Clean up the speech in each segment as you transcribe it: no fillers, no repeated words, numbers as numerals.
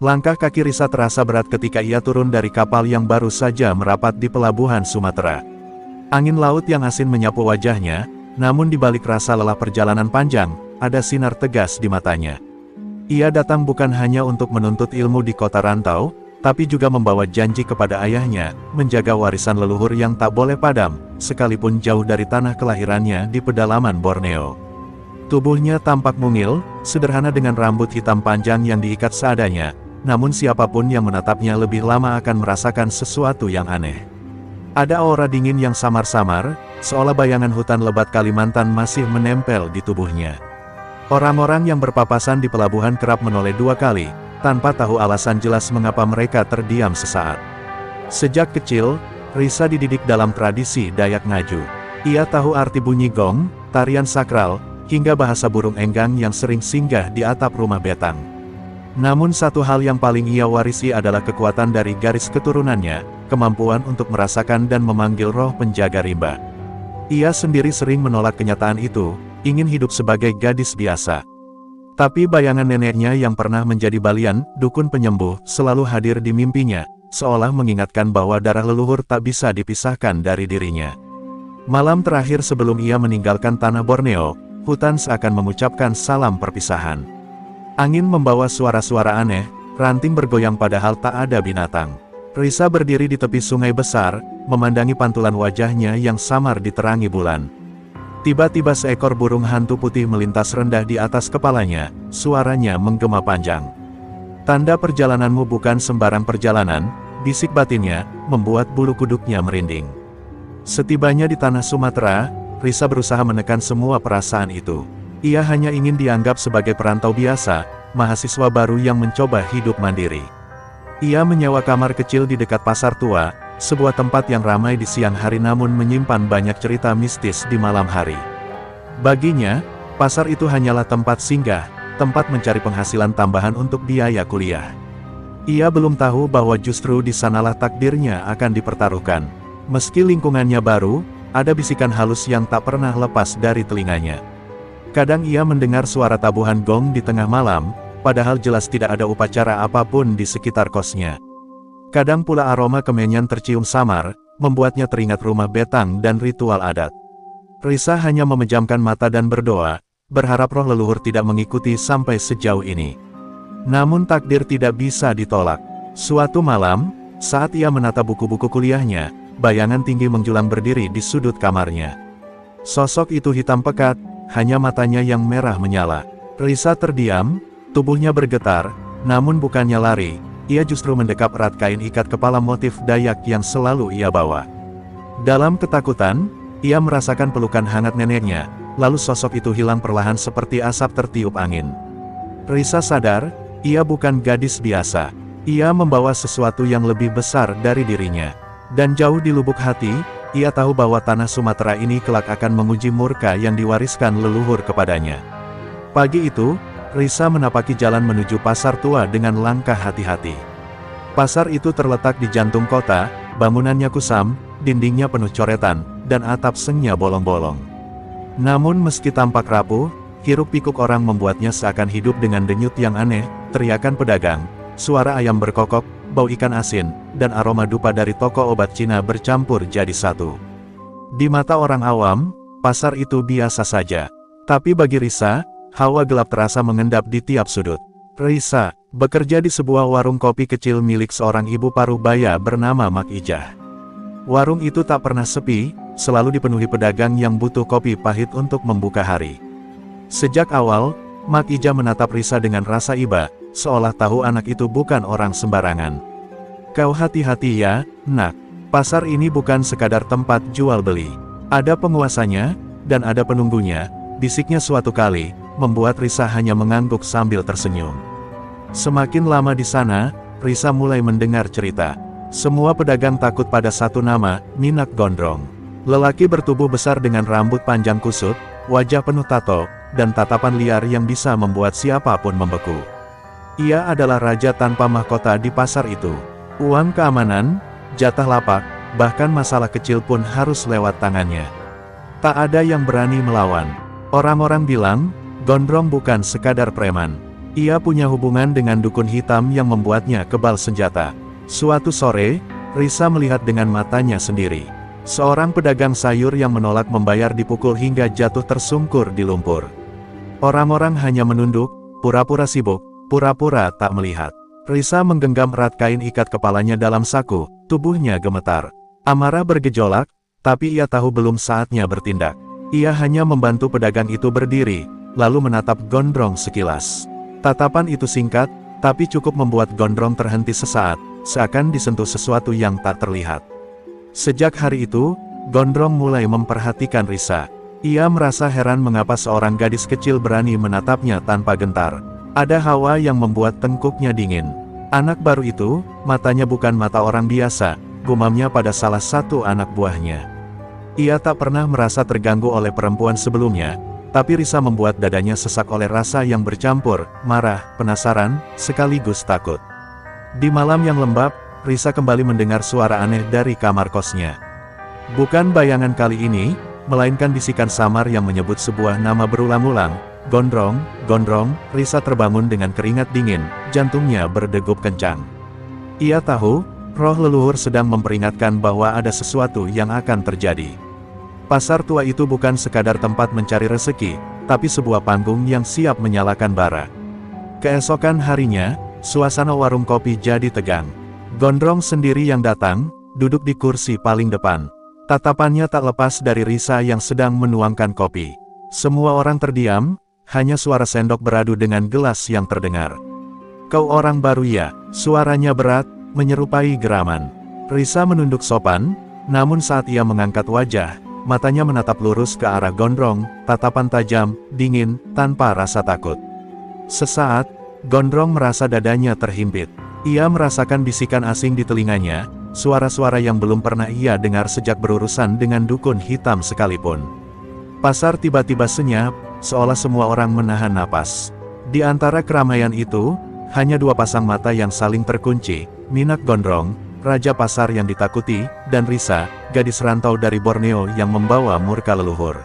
Langkah kaki Risa terasa berat ketika ia turun dari kapal yang baru saja merapat di pelabuhan Sumatera. Angin laut yang asin menyapu wajahnya, namun di balik rasa lelah perjalanan panjang, ada sinar tegas di matanya. Ia datang bukan hanya untuk menuntut ilmu di kota rantau, tapi juga membawa janji kepada ayahnya, menjaga warisan leluhur yang tak boleh padam, sekalipun jauh dari tanah kelahirannya di pedalaman Borneo. Tubuhnya tampak mungil, sederhana dengan rambut hitam panjang yang diikat seadanya, namun siapapun yang menatapnya lebih lama akan merasakan sesuatu yang aneh. Ada aura dingin yang samar-samar, seolah bayangan hutan lebat Kalimantan masih menempel di tubuhnya. Orang-orang yang berpapasan di pelabuhan kerap menoleh 2 kali, tanpa tahu alasan jelas mengapa mereka terdiam sesaat. Sejak kecil, Risa dididik dalam tradisi Dayak Ngaju. Ia tahu arti bunyi gong, tarian sakral, hingga bahasa burung enggang yang sering singgah di atap rumah betang. Namun satu hal yang paling ia warisi adalah kekuatan dari garis keturunannya, kemampuan untuk merasakan dan memanggil roh penjaga rimba. Ia sendiri sering menolak kenyataan itu, ingin hidup sebagai gadis biasa. Tapi bayangan neneknya yang pernah menjadi balian, dukun penyembuh, selalu hadir di mimpinya, seolah mengingatkan bahwa darah leluhur tak bisa dipisahkan dari dirinya. Malam terakhir sebelum ia meninggalkan tanah Borneo, hutan seakan mengucapkan salam perpisahan. Angin membawa suara-suara aneh, ranting bergoyang padahal tak ada binatang. Risa berdiri di tepi sungai besar, memandangi pantulan wajahnya yang samar diterangi bulan. Tiba-tiba seekor burung hantu putih melintas rendah di atas kepalanya, suaranya menggema panjang. Tanda perjalananmu bukan sembarang perjalanan, bisik batinnya, membuat bulu kuduknya merinding. Setibanya di tanah Sumatera, Risa berusaha menekan semua perasaan itu. Ia hanya ingin dianggap sebagai perantau biasa, mahasiswa baru yang mencoba hidup mandiri. Ia menyewa kamar kecil di dekat pasar tua, sebuah tempat yang ramai di siang hari namun menyimpan banyak cerita mistis di malam hari. Baginya, pasar itu hanyalah tempat singgah, tempat mencari penghasilan tambahan untuk biaya kuliah. Ia belum tahu bahwa justru di sanalah takdirnya akan dipertaruhkan. Meski lingkungannya baru, ada bisikan halus yang tak pernah lepas dari telinganya. Kadang ia mendengar suara tabuhan gong di tengah malam, padahal jelas tidak ada upacara apapun di sekitar kosnya. Kadang pula aroma kemenyan tercium samar, membuatnya teringat rumah betang dan ritual adat. Risa hanya memejamkan mata dan berdoa, berharap roh leluhur tidak mengikuti sampai sejauh ini. Namun takdir tidak bisa ditolak. Suatu malam, saat ia menata buku-buku kuliahnya, bayangan tinggi menjulang berdiri di sudut kamarnya. Sosok itu hitam pekat, hanya matanya yang merah menyala. Risa terdiam, tubuhnya bergetar, namun bukannya lari, ia justru mendekap erat kain ikat kepala motif Dayak yang selalu ia bawa. Dalam ketakutan, ia merasakan pelukan hangat neneknya, lalu sosok itu hilang perlahan seperti asap tertiup angin. Risa sadar, ia bukan gadis biasa. Ia membawa sesuatu yang lebih besar dari dirinya. Dan jauh di lubuk hati, ia tahu bahwa tanah Sumatera ini kelak akan menguji murka yang diwariskan leluhur kepadanya. Pagi itu, Risa menapaki jalan menuju pasar tua dengan langkah hati-hati. Pasar itu terletak di jantung kota, bangunannya kusam, dindingnya penuh coretan, dan atap sengnya bolong-bolong. Namun meski tampak rapuh, hiruk-pikuk orang membuatnya seakan hidup dengan denyut yang aneh, teriakan pedagang, suara ayam berkokok, bau ikan asin, dan aroma dupa dari toko obat Cina bercampur jadi satu. Di mata orang awam, pasar itu biasa saja. Tapi bagi Risa, hawa gelap terasa mengendap di tiap sudut. Risa bekerja di sebuah warung kopi kecil milik seorang ibu paruh baya bernama Mak Ijah. Warung itu tak pernah sepi, selalu dipenuhi pedagang yang butuh kopi pahit untuk membuka hari. Sejak awal, Mak Ijah menatap Risa dengan rasa iba, seolah tahu anak itu bukan orang sembarangan. Kau hati-hati ya, nak. Pasar ini bukan sekadar tempat jual beli. Ada penguasanya, dan ada penunggunya, bisiknya suatu kali, membuat Risa hanya mengangguk sambil tersenyum. Semakin lama di sana, Risa mulai mendengar cerita. Semua pedagang takut pada satu nama, Minak Gondrong. Lelaki bertubuh besar dengan rambut panjang kusut, wajah penuh tato, dan tatapan liar yang bisa membuat siapapun membeku. Ia adalah raja tanpa mahkota di pasar itu. Uang keamanan, jatah lapak, bahkan masalah kecil pun harus lewat tangannya. Tak ada yang berani melawan. Orang-orang bilang, Gondrong bukan sekadar preman. Ia punya hubungan dengan dukun hitam yang membuatnya kebal senjata. Suatu sore, Risa melihat dengan matanya sendiri. Seorang pedagang sayur yang menolak membayar dipukul hingga jatuh tersungkur di lumpur. Orang-orang hanya menunduk, pura-pura sibuk, pura-pura tak melihat. Risa menggenggam erat kain ikat kepalanya dalam saku, tubuhnya gemetar. Amarah bergejolak, tapi ia tahu belum saatnya bertindak. Ia hanya membantu pedagang itu berdiri, lalu menatap Gondrong sekilas. Tatapan itu singkat, tapi cukup membuat Gondrong terhenti sesaat, seakan disentuh sesuatu yang tak terlihat. Sejak hari itu, Gondrong mulai memperhatikan Risa. Ia merasa heran mengapa seorang gadis kecil berani menatapnya tanpa gentar. Ada hawa yang membuat tengkuknya dingin. Anak baru itu, matanya bukan mata orang biasa, gumamnya pada salah satu anak buahnya. Ia tak pernah merasa terganggu oleh perempuan sebelumnya, tapi Risa membuat dadanya sesak oleh rasa yang bercampur, marah, penasaran, sekaligus takut. Di malam yang lembab, Risa kembali mendengar suara aneh dari kamar kosnya. Bukan bayangan kali ini, melainkan bisikan samar yang menyebut sebuah nama berulang-ulang, Gondrong, Gondrong. Risa terbangun dengan keringat dingin, jantungnya berdegup kencang. Ia tahu, roh leluhur sedang memperingatkan bahwa ada sesuatu yang akan terjadi. Pasar tua itu bukan sekadar tempat mencari rezeki, tapi sebuah panggung yang siap menyalakan bara. Keesokan harinya, suasana warung kopi jadi tegang. Gondrong sendiri yang datang, duduk di kursi paling depan. Tatapannya tak lepas dari Risa yang sedang menuangkan kopi. Semua orang terdiam, hanya suara sendok beradu dengan gelas yang terdengar. "Kau orang baru ya?" Suaranya berat, menyerupai geraman. Risa menunduk sopan, namun saat ia mengangkat wajah, matanya menatap lurus ke arah Gondrong, tatapan tajam, dingin, tanpa rasa takut. Sesaat, Gondrong merasa dadanya terhimpit. Ia merasakan bisikan asing di telinganya, suara-suara yang belum pernah ia dengar sejak berurusan dengan dukun hitam sekalipun. Pasar tiba-tiba senyap, seolah semua orang menahan napas. Di antara keramaian itu, hanya dua pasang mata yang saling terkunci, Minak Gondrong, raja pasar yang ditakuti, dan Risa, gadis rantau dari Borneo yang membawa murka leluhur.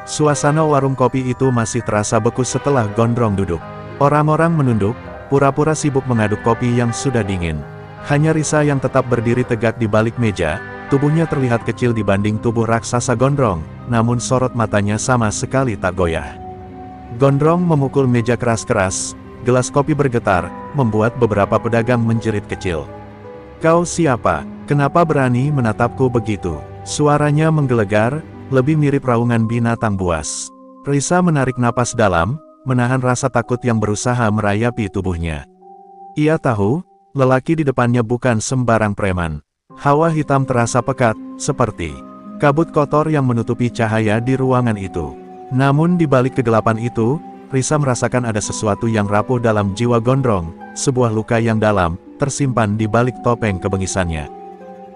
Suasana warung kopi itu masih terasa beku setelah Gondrong duduk. Orang-orang menunduk, pura-pura sibuk mengaduk kopi yang sudah dingin. Hanya Risa yang tetap berdiri tegak di balik meja, tubuhnya terlihat kecil dibanding tubuh raksasa Gondrong, namun sorot matanya sama sekali tak goyah. Gondrong memukul meja keras-keras, gelas kopi bergetar, membuat beberapa pedagang menjerit kecil. "Kau siapa? Kenapa berani menatapku begitu?" Suaranya menggelegar, lebih mirip raungan binatang buas. Risa menarik napas dalam, menahan rasa takut yang berusaha merayapi tubuhnya. Ia tahu, lelaki di depannya bukan sembarang preman. Hawa hitam terasa pekat, seperti kabut kotor yang menutupi cahaya di ruangan itu. Namun di balik kegelapan itu, Risa merasakan ada sesuatu yang rapuh dalam jiwa Gondrong, sebuah luka yang dalam, tersimpan di balik topeng kebengisannya.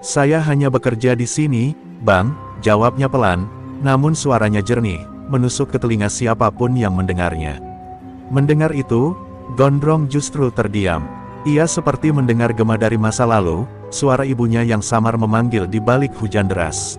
"Saya hanya bekerja di sini, Bang," jawabnya pelan, namun suaranya jernih, menusuk ke telinga siapapun yang mendengarnya. Mendengar itu, Gondrong justru terdiam. Ia seperti mendengar gema dari masa lalu, suara ibunya yang samar memanggil di balik hujan deras.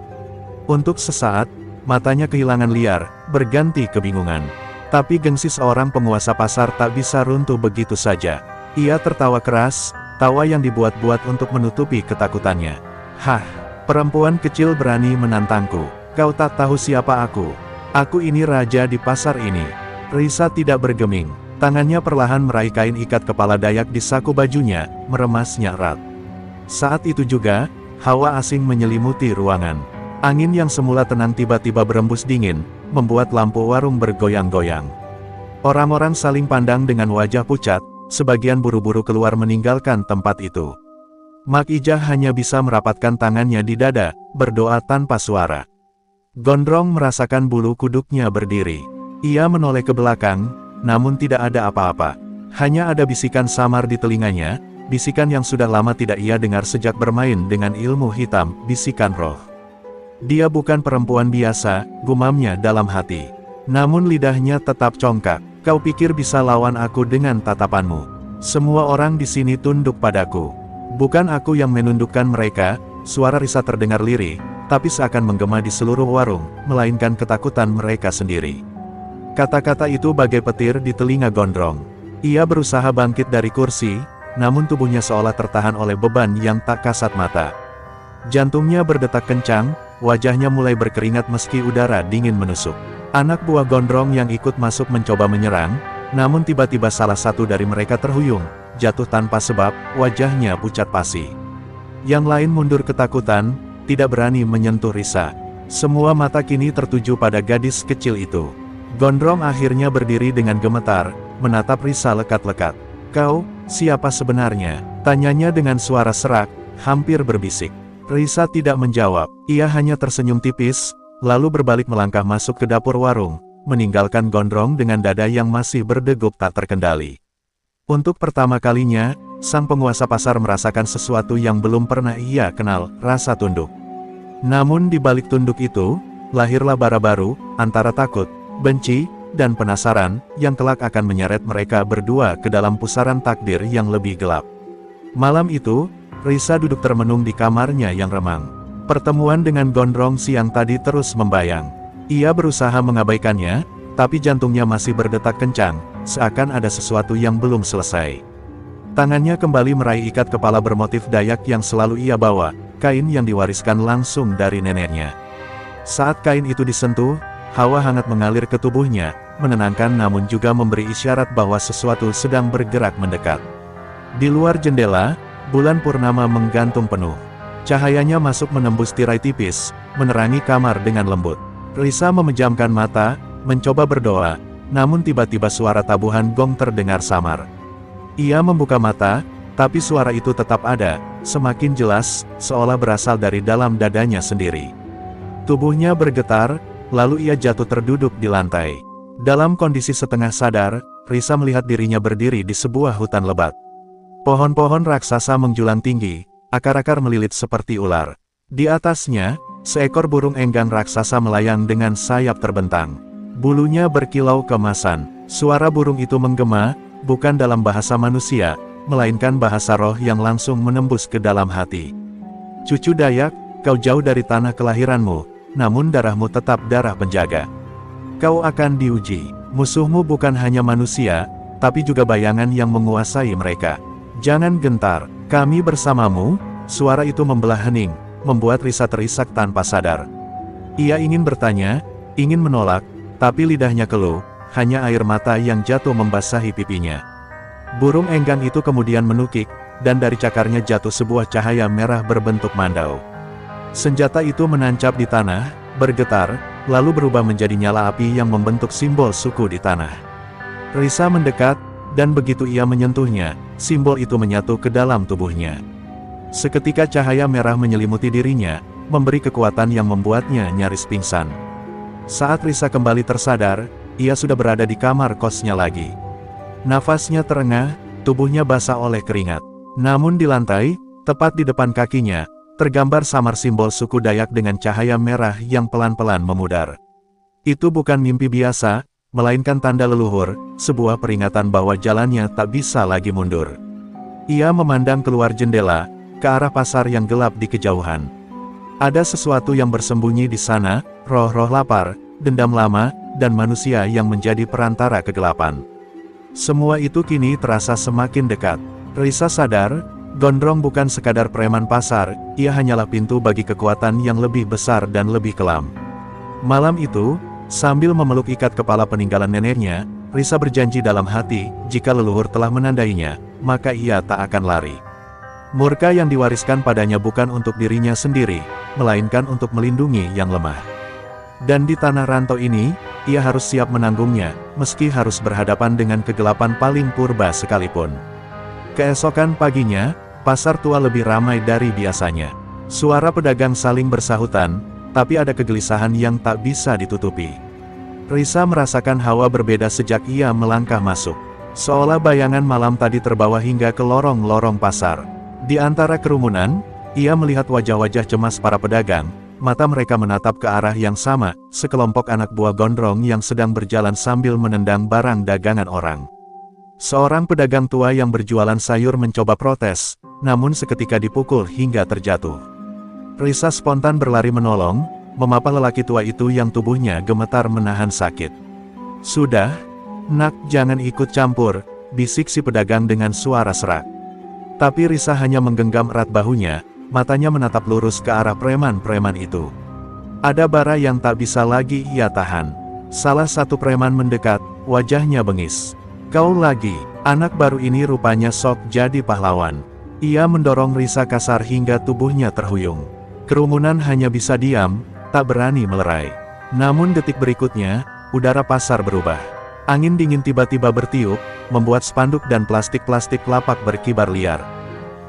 Untuk sesaat, matanya kehilangan liar, berganti kebingungan. Tapi gengsi seorang penguasa pasar tak bisa runtuh begitu saja. Ia tertawa keras, tawa yang dibuat-buat untuk menutupi ketakutannya. "Hah, perempuan kecil berani menantangku. Kau tak tahu siapa aku. Aku ini raja di pasar ini." Risa tidak bergeming. Tangannya perlahan meraih kain ikat kepala Dayak di saku bajunya, meremasnya erat. Saat itu juga, hawa asing menyelimuti ruangan. Angin yang semula tenang tiba-tiba berembus dingin, membuat lampu warung bergoyang-goyang. Orang-orang saling pandang dengan wajah pucat, sebagian buru-buru keluar meninggalkan tempat itu. Mak Ijah hanya bisa merapatkan tangannya di dada, berdoa tanpa suara. Gondrong merasakan bulu kuduknya berdiri. Ia menoleh ke belakang, namun tidak ada apa-apa. Hanya ada bisikan samar di telinganya, bisikan yang sudah lama tidak ia dengar sejak bermain dengan ilmu hitam, bisikan roh. "Dia bukan perempuan biasa," gumamnya dalam hati. Namun lidahnya tetap congkak. "Kau pikir bisa lawan aku dengan tatapanmu? Semua orang di sini tunduk padaku. Bukan aku yang menundukkan mereka." Suara Risa terdengar lirih, tapi seakan menggema di seluruh warung, melainkan ketakutan mereka sendiri. Kata-kata itu bagai petir di telinga Gondrong. Ia berusaha bangkit dari kursi, namun tubuhnya seolah tertahan oleh beban yang tak kasat mata. Jantungnya berdetak kencang, wajahnya mulai berkeringat meski udara dingin menusuk. Anak buah gondrong yang ikut masuk mencoba menyerang, namun tiba-tiba salah satu dari mereka terhuyung, jatuh tanpa sebab, wajahnya pucat pasi. Yang lain mundur ketakutan, tidak berani menyentuh Risa. Semua mata kini tertuju pada gadis kecil itu. Gondrong akhirnya berdiri dengan gemetar, menatap Risa lekat-lekat. "Kau, siapa sebenarnya?" tanyanya dengan suara serak, hampir berbisik. Risa tidak menjawab, ia hanya tersenyum tipis, lalu berbalik melangkah masuk ke dapur warung, meninggalkan Gondrong dengan dada yang masih berdegup tak terkendali. Untuk pertama kalinya, sang penguasa pasar merasakan sesuatu yang belum pernah ia kenal, rasa tunduk. Namun di balik tunduk itu, lahirlah bara baru, antara takut, benci, dan penasaran, yang kelak akan menyeret mereka berdua ke dalam pusaran takdir yang lebih gelap. Malam itu, Risa duduk termenung di kamarnya yang remang. Pertemuan dengan Gondrong siang tadi terus membayang. Ia berusaha mengabaikannya, tapi jantungnya masih berdetak kencang, seakan ada sesuatu yang belum selesai. Tangannya kembali meraih ikat kepala bermotif Dayak yang selalu ia bawa, kain yang diwariskan langsung dari neneknya. Saat kain itu disentuh, hawa hangat mengalir ke tubuhnya, menenangkan namun juga memberi isyarat bahwa sesuatu sedang bergerak mendekat. Di luar jendela, bulan purnama menggantung penuh. Cahayanya masuk menembus tirai tipis, menerangi kamar dengan lembut. Risa memejamkan mata, mencoba berdoa, namun tiba-tiba suara tabuhan gong terdengar samar. Ia membuka mata, tapi suara itu tetap ada, semakin jelas, seolah berasal dari dalam dadanya sendiri. Tubuhnya bergetar, lalu ia jatuh terduduk di lantai. Dalam kondisi setengah sadar, Risa melihat dirinya berdiri di sebuah hutan lebat. Pohon-pohon raksasa menjulang tinggi, akar-akar melilit seperti ular. Di atasnya, seekor burung enggang raksasa melayang dengan sayap terbentang. Bulunya berkilau keemasan. Suara burung itu menggema, bukan dalam bahasa manusia, melainkan bahasa roh yang langsung menembus ke dalam hati. "Cucu Dayak, kau jauh dari tanah kelahiranmu, namun darahmu tetap darah penjaga. Kau akan diuji. Musuhmu bukan hanya manusia, tapi juga bayangan yang menguasai mereka. Jangan gentar, kami bersamamu." Suara itu membelah hening, membuat Risa terisak tanpa sadar. Ia ingin bertanya, ingin menolak, tapi lidahnya keluh, hanya air mata yang jatuh membasahi pipinya. Burung enggang itu kemudian menukik, dan dari cakarnya jatuh sebuah cahaya merah berbentuk mandau. Senjata itu menancap di tanah, bergetar, lalu berubah menjadi nyala api yang membentuk simbol suku di tanah. Risa mendekat, dan begitu ia menyentuhnya, simbol itu menyatu ke dalam tubuhnya. Seketika cahaya merah menyelimuti dirinya, memberi kekuatan yang membuatnya nyaris pingsan. Saat Risa kembali tersadar, ia sudah berada di kamar kosnya lagi. Nafasnya terengah, tubuhnya basah oleh keringat. Namun di lantai, tepat di depan kakinya, tergambar samar simbol suku Dayak dengan cahaya merah yang pelan-pelan memudar. Itu bukan mimpi biasa, melainkan tanda leluhur, sebuah peringatan bahwa jalannya tak bisa lagi mundur. Ia memandang keluar jendela, ke arah pasar yang gelap di kejauhan. Ada sesuatu yang bersembunyi di sana, roh-roh lapar, dendam lama, dan manusia yang menjadi perantara kegelapan. Semua itu kini terasa semakin dekat. Risa sadar, Gondrong bukan sekadar preman pasar, ia hanyalah pintu bagi kekuatan yang lebih besar dan lebih kelam. Malam itu, sambil memeluk ikat kepala peninggalan neneknya, Risa berjanji dalam hati, jika leluhur telah menandainya, maka ia tak akan lari. Murka yang diwariskan padanya bukan untuk dirinya sendiri, melainkan untuk melindungi yang lemah. Dan di tanah rantau ini, ia harus siap menanggungnya, meski harus berhadapan dengan kegelapan paling purba sekalipun. Keesokan paginya, pasar tua lebih ramai dari biasanya. Suara pedagang saling bersahutan, tapi ada kegelisahan yang tak bisa ditutupi. Risa merasakan hawa berbeda sejak ia melangkah masuk. Seolah bayangan malam tadi terbawa hingga ke lorong-lorong pasar. Di antara kerumunan, ia melihat wajah-wajah cemas para pedagang, mata mereka menatap ke arah yang sama, sekelompok anak buah gondrong yang sedang berjalan sambil menendang barang dagangan orang. Seorang pedagang tua yang berjualan sayur mencoba protes, namun seketika dipukul hingga terjatuh. Risa spontan berlari menolong, memapa lelaki tua itu yang tubuhnya gemetar menahan sakit. "Sudah, nak, jangan ikut campur," bisik si pedagang dengan suara serak. Tapi Risa hanya menggenggam erat bahunya, matanya menatap lurus ke arah preman-preman itu. Ada bara yang tak bisa lagi ia tahan. Salah satu preman mendekat, wajahnya bengis. "Kau lagi?" Anak baru ini rupanya sok jadi pahlawan. Ia mendorong Risa kasar hingga tubuhnya terhuyung. Kerumunan hanya bisa diam, tak berani melerai. Namun detik berikutnya, udara pasar berubah. Angin dingin tiba-tiba bertiup, membuat spanduk dan plastik-plastik lapak berkibar liar.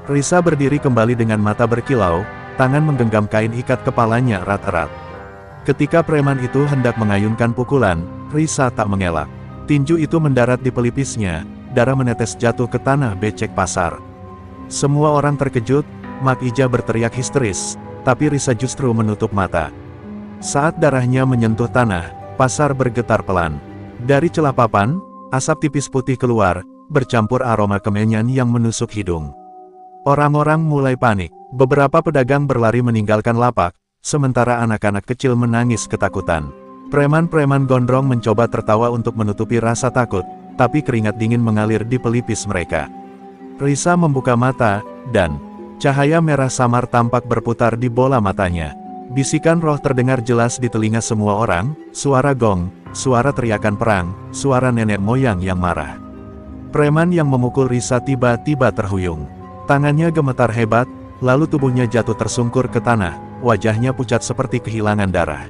Risa berdiri kembali dengan mata berkilau, tangan menggenggam kain ikat kepalanya erat-erat. Ketika preman itu hendak mengayunkan pukulan, Risa tak mengelak. Tinju itu mendarat di pelipisnya, darah menetes jatuh ke tanah becek pasar. Semua orang terkejut, Mak Ija berteriak histeris, tapi Risa justru menutup mata. Saat darahnya menyentuh tanah, pasar bergetar pelan. Dari celah papan, asap tipis putih keluar, bercampur aroma kemenyan yang menusuk hidung. Orang-orang mulai panik, beberapa pedagang berlari meninggalkan lapak, sementara anak-anak kecil menangis ketakutan. Preman-preman gondrong mencoba tertawa untuk menutupi rasa takut, tapi keringat dingin mengalir di pelipis mereka. Risa membuka mata, dan cahaya merah samar tampak berputar di bola matanya. Bisikan roh terdengar jelas di telinga semua orang, suara gong, suara teriakan perang, suara nenek moyang yang marah. Preman yang memukul Risa tiba-tiba terhuyung. Tangannya gemetar hebat, lalu tubuhnya jatuh tersungkur ke tanah, wajahnya pucat seperti kehilangan darah.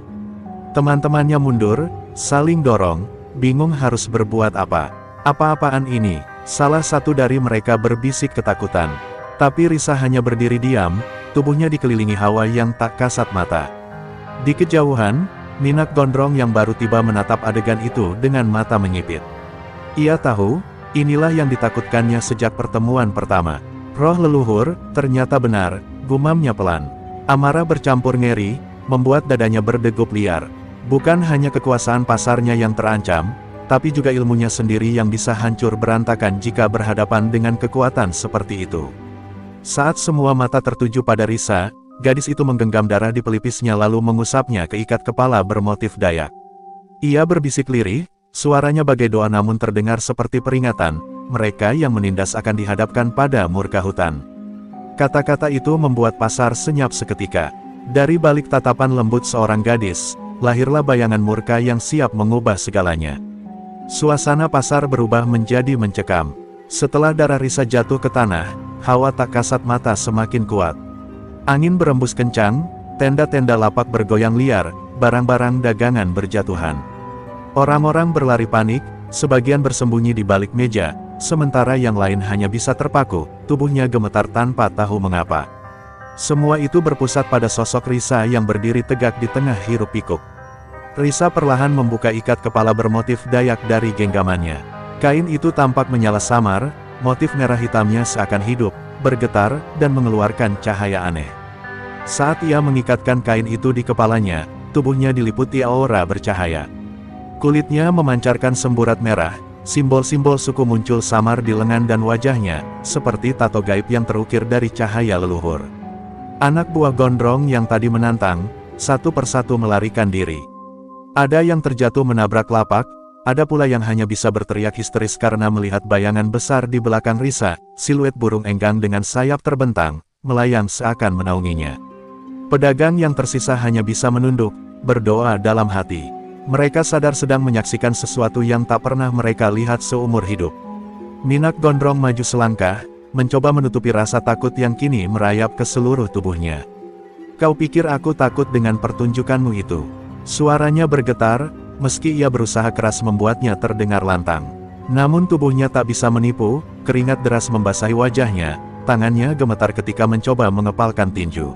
Teman-temannya mundur, saling dorong, bingung harus berbuat apa. "Apa-apaan ini?" salah satu dari mereka berbisik ketakutan. Tapi Risa hanya berdiri diam, tubuhnya dikelilingi hawa yang tak kasat mata. Di kejauhan, Minak Gondrong yang baru tiba menatap adegan itu dengan mata menyipit. Ia tahu, inilah yang ditakutkannya sejak pertemuan pertama. Roh leluhur, ternyata benar, gumamnya pelan. Amarah bercampur ngeri, membuat dadanya berdegup liar. Bukan hanya kekuasaan pasarnya yang terancam, tapi juga ilmunya sendiri yang bisa hancur berantakan jika berhadapan dengan kekuatan seperti itu. Saat semua mata tertuju pada Risa, gadis itu menggenggam darah di pelipisnya lalu mengusapnya ke ikat kepala bermotif Dayak. Ia berbisik lirih, suaranya bagai doa namun terdengar seperti peringatan, mereka yang menindas akan dihadapkan pada murka hutan. Kata-kata itu membuat pasar senyap seketika. Dari balik tatapan lembut seorang gadis, lahirlah bayangan murka yang siap mengubah segalanya. Suasana pasar berubah menjadi mencekam. Setelah darah Risa jatuh ke tanah, hawa tak kasat mata semakin kuat. Angin berembus kencang, tenda-tenda lapak bergoyang liar, barang-barang dagangan berjatuhan. Orang-orang berlari panik, sebagian bersembunyi di balik meja, sementara yang lain hanya bisa terpaku, tubuhnya gemetar tanpa tahu mengapa. Semua itu berpusat pada sosok Risa yang berdiri tegak di tengah hiruk pikuk. Risa perlahan membuka ikat kepala bermotif Dayak dari genggamannya. Kain itu tampak menyala samar, motif merah hitamnya seakan hidup, bergetar, dan mengeluarkan cahaya aneh. Saat ia mengikatkan kain itu di kepalanya, tubuhnya diliputi aura bercahaya. Kulitnya memancarkan semburat merah, simbol-simbol suku muncul samar di lengan dan wajahnya, seperti tato gaib yang terukir dari cahaya leluhur. Anak buah gondrong yang tadi menantang, satu persatu melarikan diri. Ada yang terjatuh menabrak lapak, ada pula yang hanya bisa berteriak histeris karena melihat bayangan besar di belakang Risa, siluet burung enggang dengan sayap terbentang, melayang seakan menaunginya. Pedagang yang tersisa hanya bisa menunduk, berdoa dalam hati. Mereka sadar sedang menyaksikan sesuatu yang tak pernah mereka lihat seumur hidup. Minak Gondrong maju selangkah, mencoba menutupi rasa takut yang kini merayap ke seluruh tubuhnya. "Kau pikir aku takut dengan pertunjukanmu itu?" Suaranya bergetar, meski ia berusaha keras membuatnya terdengar lantang. Namun tubuhnya tak bisa menipu, keringat deras membasahi wajahnya, tangannya gemetar ketika mencoba mengepalkan tinju.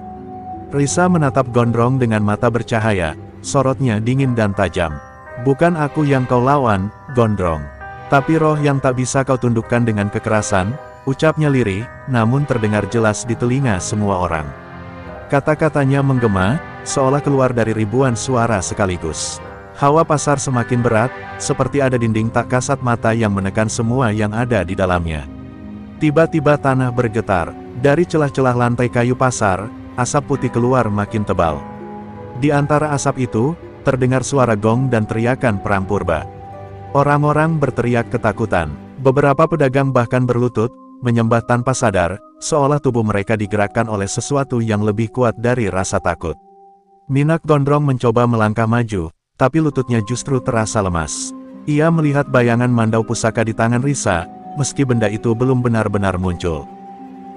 Risa menatap Gondrong dengan mata bercahaya, sorotnya dingin dan tajam. "Bukan aku yang kau lawan, Gondrong. Tapi roh yang tak bisa kau tundukkan dengan kekerasan," ucapnya lirih, namun terdengar jelas di telinga semua orang. Kata-katanya menggema, seolah keluar dari ribuan suara sekaligus. Hawa pasar semakin berat, seperti ada dinding tak kasat mata yang menekan semua yang ada di dalamnya. Tiba-tiba tanah bergetar, dari celah-celah lantai kayu pasar, asap putih keluar makin tebal. Di antara asap itu, terdengar suara gong dan teriakan perang purba. Orang-orang berteriak ketakutan, Beberapa pedagang bahkan berlutut, menyembah tanpa sadar, seolah tubuh mereka digerakkan oleh sesuatu yang lebih kuat dari rasa takut. Minak Gondrong mencoba melangkah maju, tapi lututnya justru terasa lemas. Ia melihat bayangan mandau pusaka di tangan Risa, meski benda itu belum benar-benar muncul.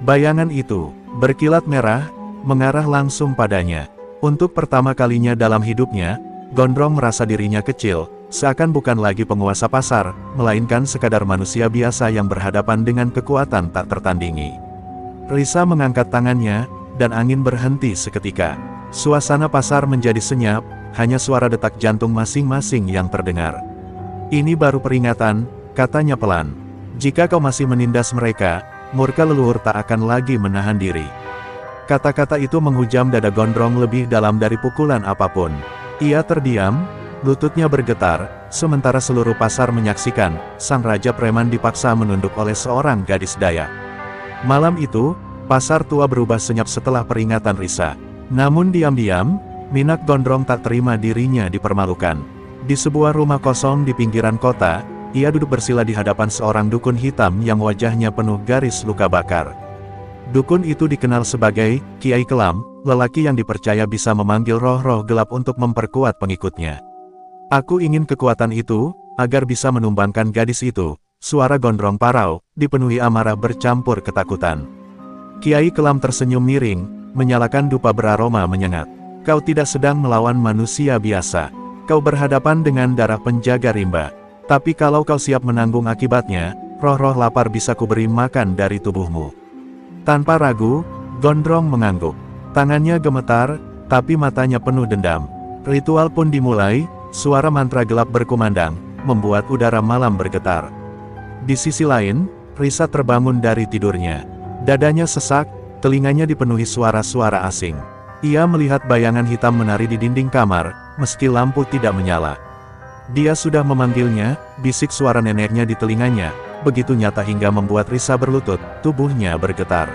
Bayangan itu, berkilat merah, mengarah langsung padanya. Untuk pertama kalinya dalam hidupnya, Gondrong merasa dirinya kecil, seakan bukan lagi penguasa pasar, melainkan sekadar manusia biasa yang berhadapan dengan kekuatan tak tertandingi. Risa mengangkat tangannya, dan angin berhenti seketika. Suasana pasar menjadi senyap, hanya suara detak jantung masing-masing yang terdengar. "Ini baru peringatan," katanya pelan. "Jika kau masih menindas mereka, murka leluhur tak akan lagi menahan diri." Kata-kata itu menghujam dada Gondrong lebih dalam dari pukulan apapun. Ia terdiam, lututnya bergetar, sementara seluruh pasar menyaksikan, sang Raja Preman dipaksa menunduk oleh seorang gadis Dayak. Malam itu, pasar tua berubah senyap setelah peringatan Risa. Namun diam-diam, Minak Gondrong tak terima dirinya dipermalukan. Di sebuah rumah kosong di pinggiran kota, ia duduk bersila di hadapan seorang dukun hitam yang wajahnya penuh garis luka bakar. Dukun itu dikenal sebagai Kiai Kelam, lelaki yang dipercaya bisa memanggil roh-roh gelap untuk memperkuat pengikutnya. "Aku ingin kekuatan itu, agar bisa menumbangkan gadis itu," suara Gondrong parau, dipenuhi amarah bercampur ketakutan. Kiai Kelam tersenyum miring, menyalakan dupa beraroma menyengat. "Kau tidak sedang melawan manusia biasa. Kau berhadapan dengan darah penjaga rimba. Tapi kalau kau siap menanggung akibatnya, roh-roh lapar bisa kuberi makan dari tubuhmu." Tanpa ragu, Gondrong mengangguk. Tangannya gemetar, tapi matanya penuh dendam. Ritual pun dimulai, suara mantra gelap berkumandang, membuat udara malam bergetar. Di sisi lain, Risa terbangun dari tidurnya. Dadanya sesak, telinganya dipenuhi suara-suara asing. Ia melihat bayangan hitam menari di dinding kamar, meski lampu tidak menyala. Dia sudah memanggilnya, bisik suara neneknya di telinganya, begitu nyata hingga membuat Risa berlutut, tubuhnya bergetar.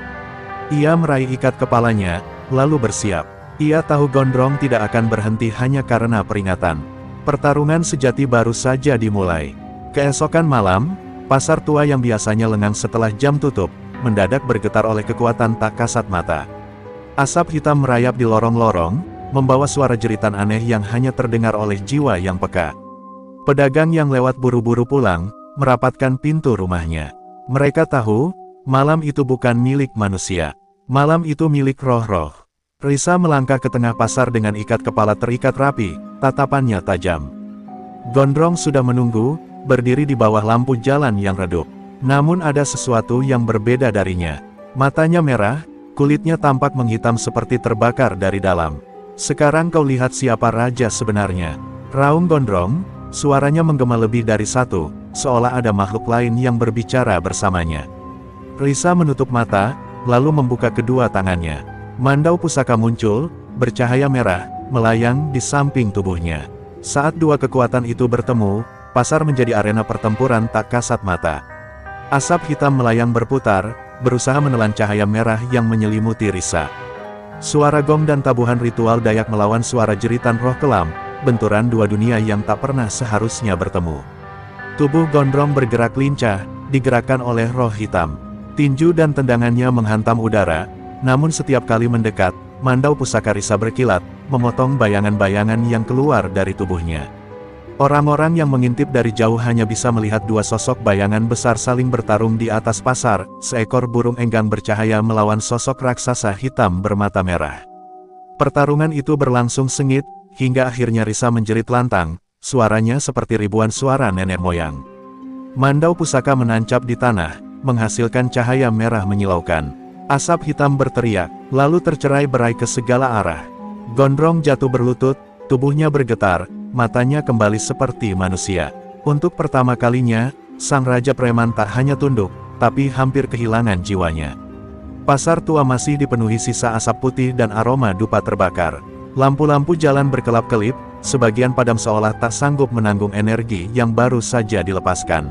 Ia meraih ikat kepalanya, lalu bersiap. Ia tahu Gondrong tidak akan berhenti hanya karena peringatan. Pertarungan sejati baru saja dimulai. Keesokan malam, pasar tua yang biasanya lengang setelah jam tutup, mendadak bergetar oleh kekuatan tak kasat mata. Asap hitam merayap di lorong-lorong, membawa suara jeritan aneh yang hanya terdengar oleh jiwa yang peka. Pedagang yang lewat buru-buru pulang, merapatkan pintu rumahnya. Mereka tahu, malam itu bukan milik manusia. Malam itu milik roh-roh. Risa melangkah ke tengah pasar dengan ikat kepala terikat rapi, tatapannya tajam. Gondrong sudah menunggu, berdiri di bawah lampu jalan yang redup. Namun ada sesuatu yang berbeda darinya. Matanya merah, kulitnya tampak menghitam seperti terbakar dari dalam. "Sekarang kau lihat siapa raja sebenarnya," raung Gondrong, suaranya menggema lebih dari satu, seolah ada makhluk lain yang berbicara bersamanya. Risa menutup mata, lalu membuka kedua tangannya. Mandau pusaka muncul, bercahaya merah, melayang di samping tubuhnya. Saat dua kekuatan itu bertemu, pasar menjadi arena pertempuran tak kasat mata. Asap hitam melayang berputar, berusaha menelan cahaya merah yang menyelimuti Risa. Suara gong dan tabuhan ritual Dayak melawan suara jeritan roh kelam, benturan dua dunia yang tak pernah seharusnya bertemu. Tubuh Gondrong bergerak lincah, digerakkan oleh roh hitam. Tinju dan tendangannya menghantam udara, namun setiap kali mendekat, mandau pusaka Risa berkilat, memotong bayangan-bayangan yang keluar dari tubuhnya. Orang-orang yang mengintip dari jauh hanya bisa melihat dua sosok bayangan besar saling bertarung di atas pasar, seekor burung enggang bercahaya melawan sosok raksasa hitam bermata merah. Pertarungan itu berlangsung sengit, hingga akhirnya Risa menjerit lantang, suaranya seperti ribuan suara nenek moyang. Mandau pusaka menancap di tanah, menghasilkan cahaya merah menyilaukan. Asap hitam berteriak, lalu tercerai-berai ke segala arah. Gondrong jatuh berlutut, tubuhnya bergetar, matanya kembali seperti manusia. Untuk pertama kalinya, sang Raja Preman tak hanya tunduk, tapi hampir kehilangan jiwanya. Pasar tua masih dipenuhi sisa asap putih dan aroma dupa terbakar. Lampu-lampu jalan berkelap-kelip, sebagian padam seolah tak sanggup menanggung energi yang baru saja dilepaskan.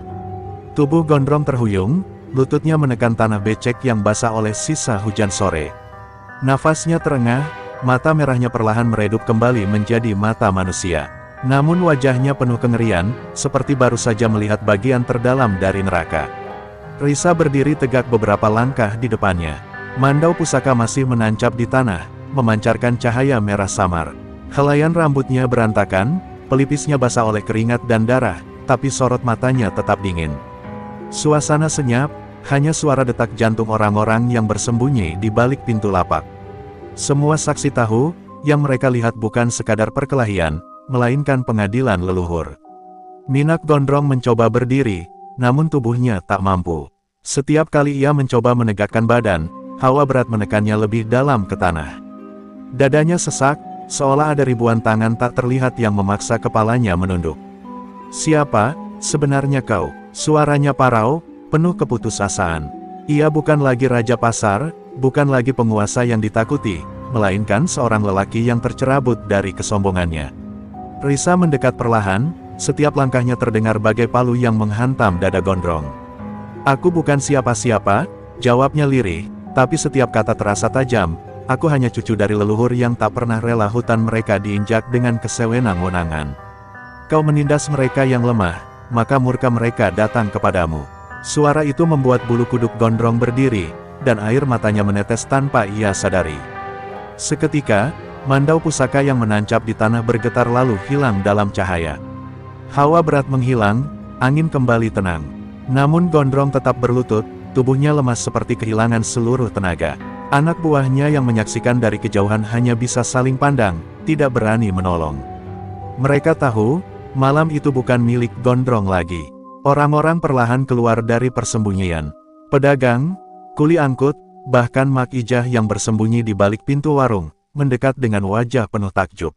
Tubuh Gondrong terhuyung, lututnya menekan tanah becek yang basah oleh sisa hujan sore. Nafasnya terengah, mata merahnya perlahan meredup kembali menjadi mata manusia. Namun wajahnya penuh kengerian, seperti baru saja melihat bagian terdalam dari neraka. Risa berdiri tegak beberapa langkah di depannya. Mandau pusaka masih menancap di tanah, memancarkan cahaya merah samar. Helaian rambutnya berantakan, pelipisnya basah oleh keringat dan darah, tapi sorot matanya tetap dingin. Suasana senyap, hanya suara detak jantung orang-orang yang bersembunyi di balik pintu lapak. Semua saksi tahu, yang mereka lihat bukan sekadar perkelahian, melainkan pengadilan leluhur. Minak Gondrong mencoba berdiri, namun tubuhnya tak mampu. Setiap kali ia mencoba menegakkan badan, hawa berat menekannya lebih dalam ke tanah. Dadanya sesak, seolah ada ribuan tangan tak terlihat yang memaksa kepalanya menunduk. "Siapa sebenarnya kau?" Suaranya parau, penuh keputusasaan. Ia bukan lagi raja pasar, bukan lagi penguasa yang ditakuti, melainkan seorang lelaki yang tercerabut dari kesombongannya. Risa mendekat perlahan, setiap langkahnya terdengar bagai palu yang menghantam dada Gondrong. "Aku bukan siapa-siapa," jawabnya lirih, tapi setiap kata terasa tajam. "Aku hanya cucu dari leluhur yang tak pernah rela hutan mereka diinjak dengan kesewenang-wenangan. Kau menindas mereka yang lemah, maka murka mereka datang kepadamu." Suara itu membuat bulu kuduk Gondrong berdiri, dan air matanya menetes tanpa ia sadari. Seketika, mandau pusaka yang menancap di tanah bergetar lalu hilang dalam cahaya. Hawa berat menghilang, angin kembali tenang. Namun Gondrong tetap berlutut, tubuhnya lemas seperti kehilangan seluruh tenaga. Anak buahnya yang menyaksikan dari kejauhan hanya bisa saling pandang, tidak berani menolong. Mereka tahu, malam itu bukan milik Gondrong lagi. Orang-orang perlahan keluar dari persembunyian. Pedagang, kuli angkut, bahkan Mak Ijah yang bersembunyi di balik pintu warung, mendekat dengan wajah penuh takjub.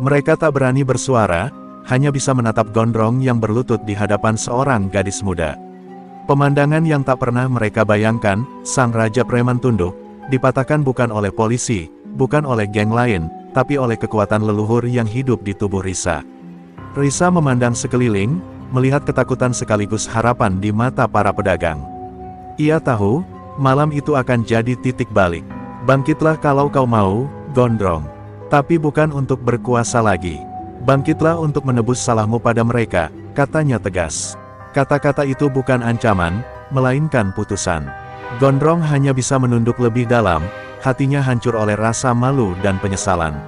Mereka tak berani bersuara, hanya bisa menatap Gondrong yang berlutut di hadapan seorang gadis muda. Pemandangan yang tak pernah mereka bayangkan, sang raja preman tunduk, dipatahkan bukan oleh polisi, bukan oleh geng lain, tapi oleh kekuatan leluhur yang hidup di tubuh Risa. Risa memandang sekeliling, melihat ketakutan sekaligus harapan di mata para pedagang. Ia tahu, malam itu akan jadi titik balik. "Bangkitlah kalau kau mau, Gondrong. Tapi bukan untuk berkuasa lagi. Bangkitlah untuk menebus salahmu pada mereka," katanya tegas. Kata-kata itu bukan ancaman, melainkan putusan. Gondrong hanya bisa menunduk lebih dalam, hatinya hancur oleh rasa malu dan penyesalan.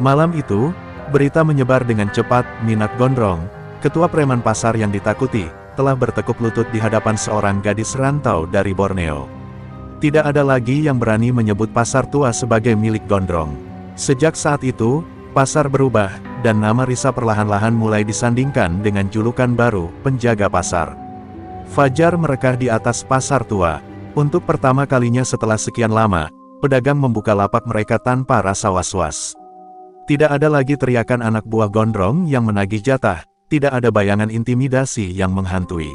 Malam itu, berita menyebar dengan cepat. Minak Gondrong, ketua preman pasar yang ditakuti, telah bertekuk lutut di hadapan seorang gadis rantau dari Borneo. Tidak ada lagi yang berani menyebut pasar tua sebagai milik Gondrong. Sejak saat itu, pasar berubah, dan nama Risa perlahan-lahan mulai disandingkan dengan julukan baru, penjaga pasar. Fajar merekah di atas pasar tua. Untuk pertama kalinya setelah sekian lama, pedagang membuka lapak mereka tanpa rasa was-was. Tidak ada lagi teriakan anak buah Gondrong yang menagih jatah, tidak ada bayangan intimidasi yang menghantui.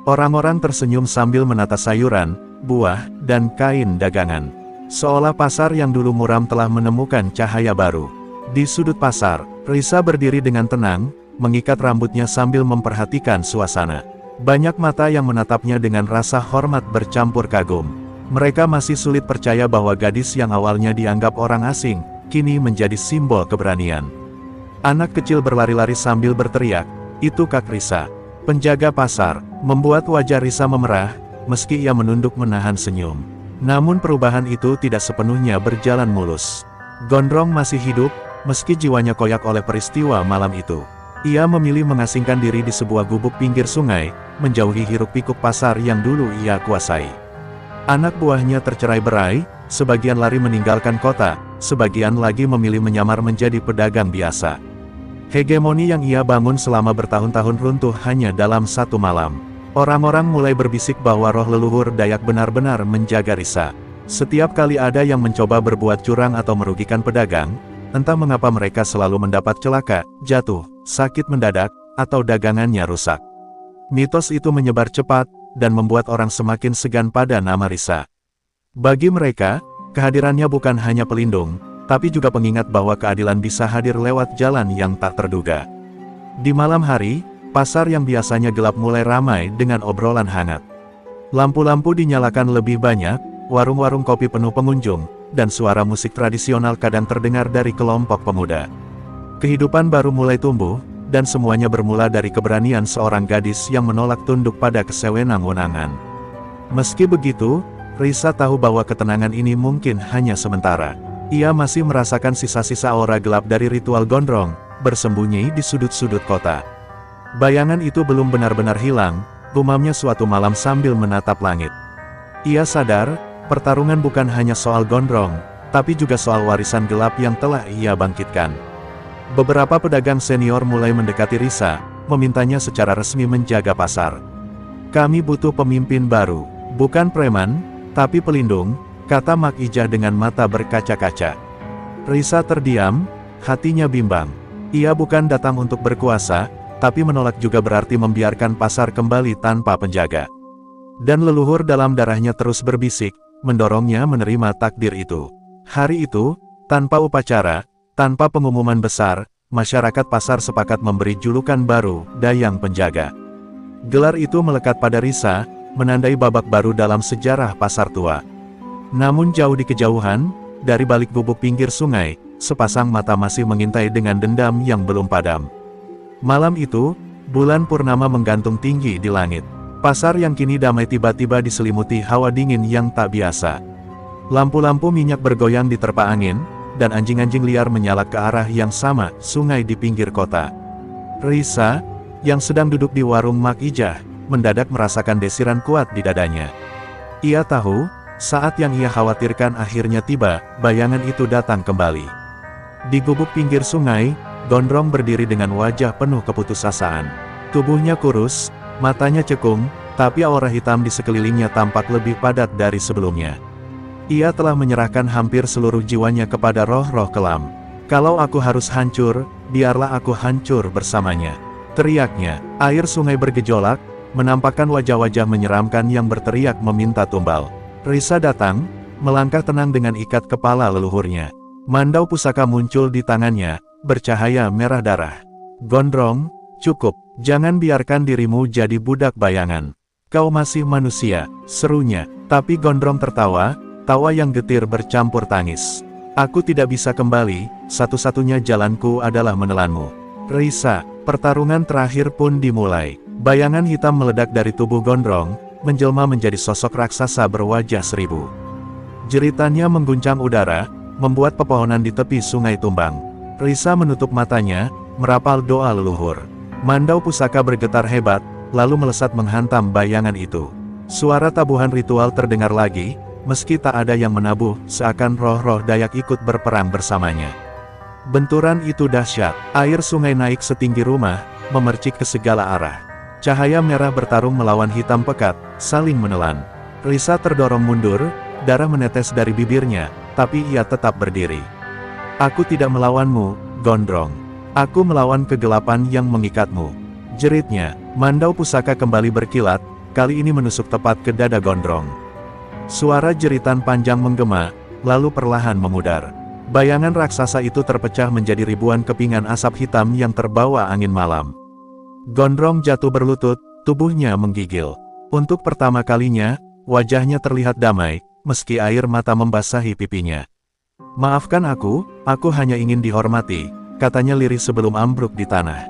Orang-orang tersenyum sambil menata sayuran, buah, dan kain dagangan. Seolah pasar yang dulu muram telah menemukan cahaya baru. Di sudut pasar, Risa berdiri dengan tenang, mengikat rambutnya sambil memperhatikan suasana. Banyak mata yang menatapnya dengan rasa hormat bercampur kagum. Mereka masih sulit percaya bahwa gadis yang awalnya dianggap orang asing, kini menjadi simbol keberanian. Anak kecil berlari-lari sambil berteriak, "Itu Kak Risa, penjaga pasar," membuat wajah Risa memerah, meski ia menunduk menahan senyum. Namun perubahan itu tidak sepenuhnya berjalan mulus. Gondrong masih hidup, meski jiwanya koyak oleh peristiwa malam itu. Ia memilih mengasingkan diri di sebuah gubuk pinggir sungai, menjauhi hiruk-pikuk pasar yang dulu ia kuasai. Anak buahnya tercerai-berai, sebagian lari meninggalkan kota, sebagian lagi memilih menyamar menjadi pedagang biasa. Hegemoni yang ia bangun selama bertahun-tahun runtuh hanya dalam satu malam. Orang-orang mulai berbisik bahwa roh leluhur Dayak benar-benar menjaga Risa. Setiap kali ada yang mencoba berbuat curang atau merugikan pedagang, entah mengapa mereka selalu mendapat celaka, jatuh, sakit mendadak, atau dagangannya rusak. Mitos itu menyebar cepat, dan membuat orang semakin segan pada nama Risa. Bagi mereka, kehadirannya bukan hanya pelindung, tapi juga pengingat bahwa keadilan bisa hadir lewat jalan yang tak terduga. Di malam hari, pasar yang biasanya gelap mulai ramai dengan obrolan hangat. Lampu-lampu dinyalakan lebih banyak, warung-warung kopi penuh pengunjung, dan suara musik tradisional kadang terdengar dari kelompok pemuda. Kehidupan baru mulai tumbuh, dan semuanya bermula dari keberanian seorang gadis yang menolak tunduk pada kesewenang-wenangan. Meski begitu, Risa tahu bahwa ketenangan ini mungkin hanya sementara. Ia masih merasakan sisa-sisa aura gelap dari ritual gondrong, bersembunyi di sudut-sudut kota. Bayangan itu belum benar-benar hilang, gumamnya suatu malam sambil menatap langit. Ia sadar, pertarungan bukan hanya soal gondrong, tapi juga soal warisan gelap yang telah ia bangkitkan. Beberapa pedagang senior mulai mendekati Risa, memintanya secara resmi menjaga pasar. "Kami butuh pemimpin baru, bukan preman, tapi pelindung," kata Mak Ijah dengan mata berkaca-kaca. Risa terdiam, hatinya bimbang. Ia bukan datang untuk berkuasa, tapi menolak juga berarti membiarkan pasar kembali tanpa penjaga. Dan leluhur dalam darahnya terus berbisik, mendorongnya menerima takdir itu. Hari itu, tanpa upacara, tanpa pengumuman besar, masyarakat pasar sepakat memberi julukan baru, Dayang Penjaga. Gelar itu melekat pada Risa, menandai babak baru dalam sejarah pasar tua. Namun jauh di kejauhan, dari balik gubuk pinggir sungai, sepasang mata masih mengintai dengan dendam yang belum padam. Malam itu, bulan purnama menggantung tinggi di langit. Pasar yang kini damai tiba-tiba diselimuti hawa dingin yang tak biasa. Lampu-lampu minyak bergoyang diterpa angin, dan anjing-anjing liar menyalak ke arah yang sama, sungai di pinggir kota. Risa, yang sedang duduk di warung Mak Ijah, mendadak merasakan desiran kuat di dadanya. Ia tahu, saat yang ia khawatirkan akhirnya tiba, bayangan itu datang kembali. Di gubuk pinggir sungai, Gondrong berdiri dengan wajah penuh keputusasaan. Tubuhnya kurus, matanya cekung, tapi aura hitam di sekelilingnya tampak lebih padat dari sebelumnya. Ia telah menyerahkan hampir seluruh jiwanya kepada roh-roh kelam. "Kalau aku harus hancur, biarlah aku hancur bersamanya," teriaknya. Air sungai bergejolak, menampakkan wajah-wajah menyeramkan yang berteriak meminta tumbal. Risa datang, melangkah tenang dengan ikat kepala leluhurnya. Mandau pusaka muncul di tangannya, bercahaya merah darah. "Gondrong, cukup, jangan biarkan dirimu jadi budak bayangan. Kau masih manusia," serunya. Tapi Gondrong tertawa, tawa yang getir bercampur tangis. "Aku tidak bisa kembali, satu-satunya jalanku adalah menelanmu." Risa, pertarungan terakhir pun dimulai. Bayangan hitam meledak dari tubuh Gondrong, menjelma menjadi sosok raksasa berwajah seribu. Jeritannya mengguncang udara, membuat pepohonan di tepi sungai tumbang. Risa menutup matanya, merapal doa leluhur. Mandau pusaka bergetar hebat, lalu melesat menghantam bayangan itu. Suara tabuhan ritual terdengar lagi, meski tak ada yang menabuh, seakan roh-roh Dayak ikut berperang bersamanya. Benturan itu dahsyat, air sungai naik setinggi rumah, memercik ke segala arah. Cahaya merah bertarung melawan hitam pekat, saling menelan. Risa terdorong mundur, darah menetes dari bibirnya, tapi ia tetap berdiri. "Aku tidak melawanmu, Gondrong. Aku melawan kegelapan yang mengikatmu," jeritnya. Mandau pusaka kembali berkilat, kali ini menusuk tepat ke dada Gondrong. Suara jeritan panjang menggema, lalu perlahan memudar. Bayangan raksasa itu terpecah menjadi ribuan kepingan asap hitam yang terbawa angin malam. Gondrong jatuh berlutut, tubuhnya menggigil. Untuk pertama kalinya, wajahnya terlihat damai, meski air mata membasahi pipinya. "Maafkan aku hanya ingin dihormati," katanya lirih sebelum ambruk di tanah.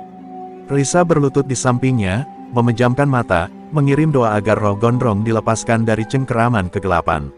Risa berlutut di sampingnya, memejamkan mata, mengirim doa agar roh Gondrong dilepaskan dari cengkeraman kegelapan.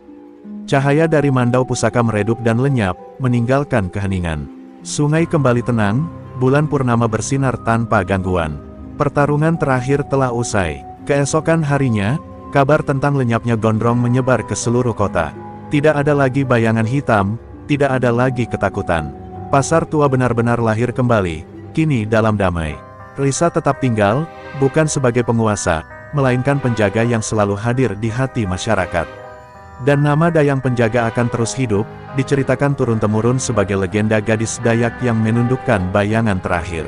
Cahaya dari mandau pusaka meredup dan lenyap, meninggalkan keheningan. Sungai kembali tenang, bulan purnama bersinar tanpa gangguan. Pertarungan terakhir telah usai. Keesokan harinya, kabar tentang lenyapnya Gondrong menyebar ke seluruh kota. Tidak ada lagi bayangan hitam, tidak ada lagi ketakutan. Pasar tua benar-benar lahir kembali, kini dalam damai. Risa tetap tinggal, bukan sebagai penguasa, melainkan penjaga yang selalu hadir di hati masyarakat. Dan nama Dayang Penjaga akan terus hidup, diceritakan turun-temurun sebagai legenda gadis Dayak yang menundukkan bayangan terakhir.